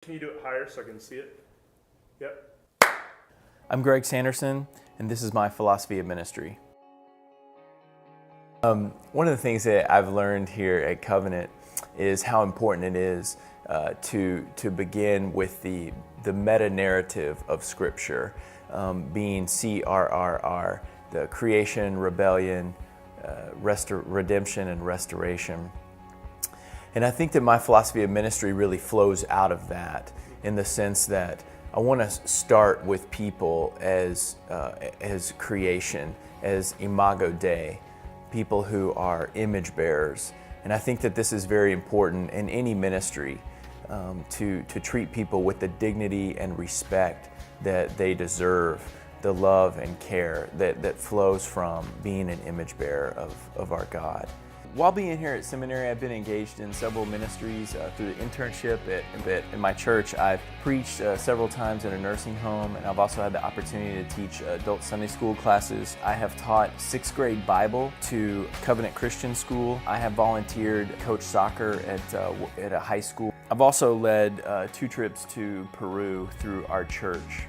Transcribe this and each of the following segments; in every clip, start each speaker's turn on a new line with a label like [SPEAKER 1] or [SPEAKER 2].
[SPEAKER 1] Can you do it higher so I can see it? Yep.
[SPEAKER 2] I'm Greg Sanderson, and this is my philosophy of ministry. One of the things that I've learned here at Covenant is how important it is to begin with the meta-narrative of Scripture, being CRRR, the creation, rebellion, redemption, and restoration. And I think that my philosophy of ministry really flows out of that, in the sense that I want to start with people as creation, as imago Dei, people who are image bearers. And I think that this is very important in any ministry, to treat people with the dignity and respect that they deserve, the love and care that flows from being an image bearer of our God. While being here at seminary, I've been engaged in several ministries through the internship in my church. I've preached several times in a nursing home, and I've also had the opportunity to teach adult Sunday school classes. I have taught 6th grade Bible to Covenant Christian School. I have volunteered, coached soccer at a high school. I've also led 2 trips to Peru through our church.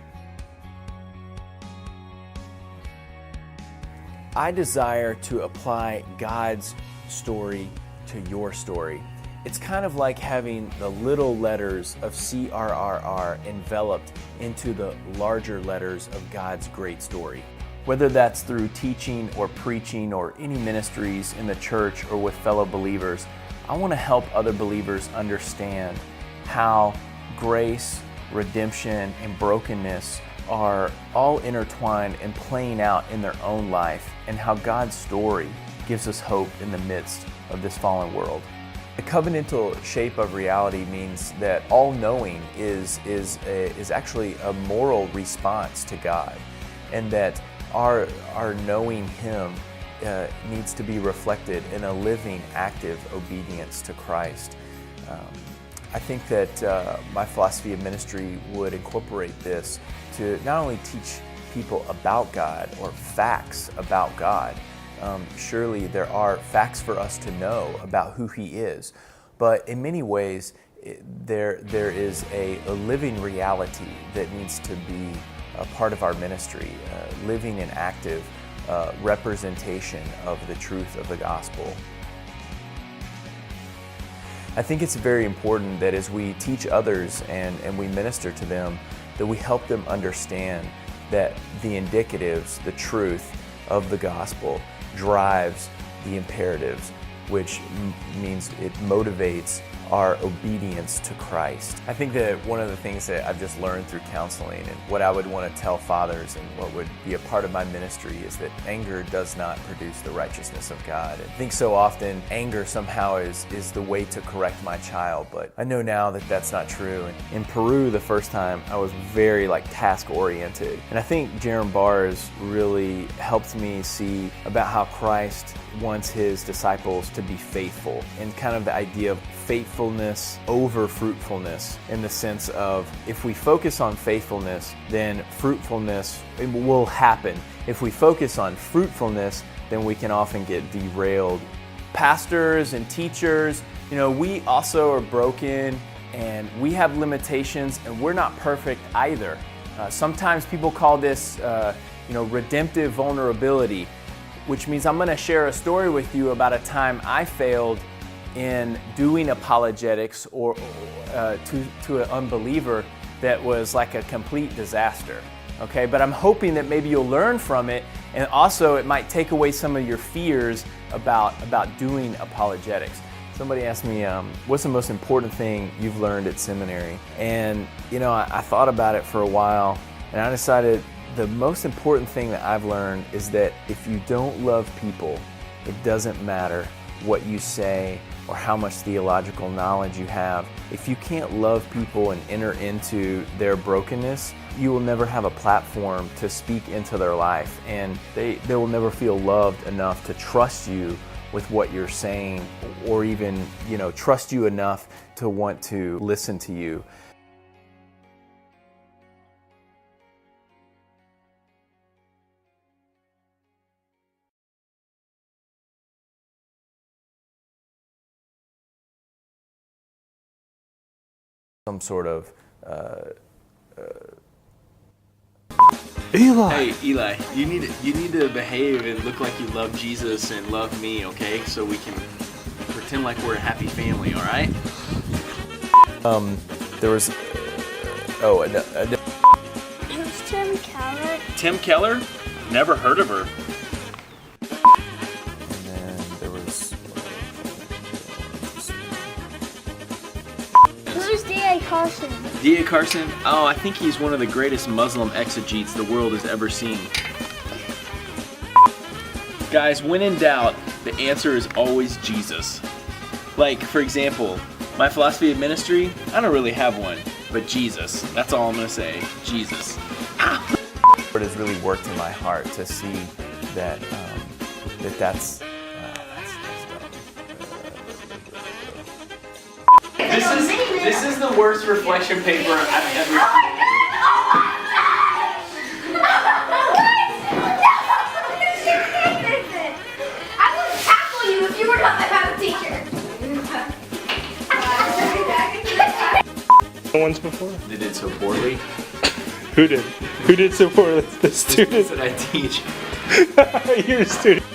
[SPEAKER 2] I desire to apply God's story to your story. It's kind of like having the little letters of CRRR enveloped into the larger letters of God's great story. Whether that's through teaching or preaching or any ministries in the church or with fellow believers, I want to help other believers understand how grace, redemption, and brokenness are all intertwined and playing out in their own life, and how God's story gives us hope in the midst of this fallen world. The covenantal shape of reality means that all knowing is actually a moral response to God, and that our knowing Him needs to be reflected in a living, active obedience to Christ. I think that my philosophy of ministry would incorporate this to not only teach people about God or facts about God. Surely there are facts for us to know about who He is, but in many ways there is a living reality that needs to be a part of our ministry, living and active representation of the truth of the gospel. I think it's very important that as we teach others and we minister to them, that we help them understand that the indicatives, the truth of the gospel drives the imperatives, which means it motivates our obedience to Christ. I think that one of the things that I've just learned through counseling, and what I would want to tell fathers and what would be a part of my ministry, is that anger does not produce the righteousness of God. I think so often anger somehow is the way to correct my child, but I know now that that's not true. And in Peru the first time, I was very task oriented, and I think Jerem Bars really helped me see about how Christ wants His disciples to be faithful, and kind of the idea of faithfulness over fruitfulness, in the sense of, if we focus on faithfulness, then fruitfulness will happen. If we focus on fruitfulness, then we can often get derailed. Pastors and teachers, we also are broken, and we have limitations, and we're not perfect either. Sometimes people call this redemptive vulnerability, which means I'm going to share a story with you about a time I failed in doing apologetics or to an unbeliever that was like a complete disaster. Okay, but I'm hoping that maybe you'll learn from it, and also it might take away some of your fears about doing apologetics. Somebody asked me, what's the most important thing you've learned at seminary? And I thought about it for a while, and I decided the most important thing that I've learned is that if you don't love people, it doesn't matter what you say or how much theological knowledge you have. If you can't love people and enter into their brokenness, you will never have a platform to speak into their life, and they will never feel loved enough to trust you with what you're saying, or even trust you enough to want to listen to you. some sort of
[SPEAKER 1] Eli.
[SPEAKER 3] Hey, Eli, you need to behave and look like you love Jesus and love me, okay? So we can pretend like we're a happy family, all right?
[SPEAKER 2] there was
[SPEAKER 4] Who's Tim Keller?
[SPEAKER 3] Tim Keller? Never heard of her.
[SPEAKER 2] and then there was
[SPEAKER 4] Who's D.A. Carson?
[SPEAKER 3] D.A. Carson? Oh, I think he's one of the greatest Muslim exegetes the world has ever seen. Guys, when in doubt, the answer is always Jesus. Like, for example, my philosophy of ministry, I don't really have one, but Jesus. That's all I'm gonna say. Jesus.
[SPEAKER 2] Lord has really worked in my heart to see that that's dumb.
[SPEAKER 3] This is the worst reflection paper I've ever seen.
[SPEAKER 4] I would tackle you if you were not my math teacher.
[SPEAKER 1] The ones before?
[SPEAKER 3] They did so poorly.
[SPEAKER 1] Who did? Who did so poorly? The students.
[SPEAKER 3] That I teach.
[SPEAKER 1] You're a student.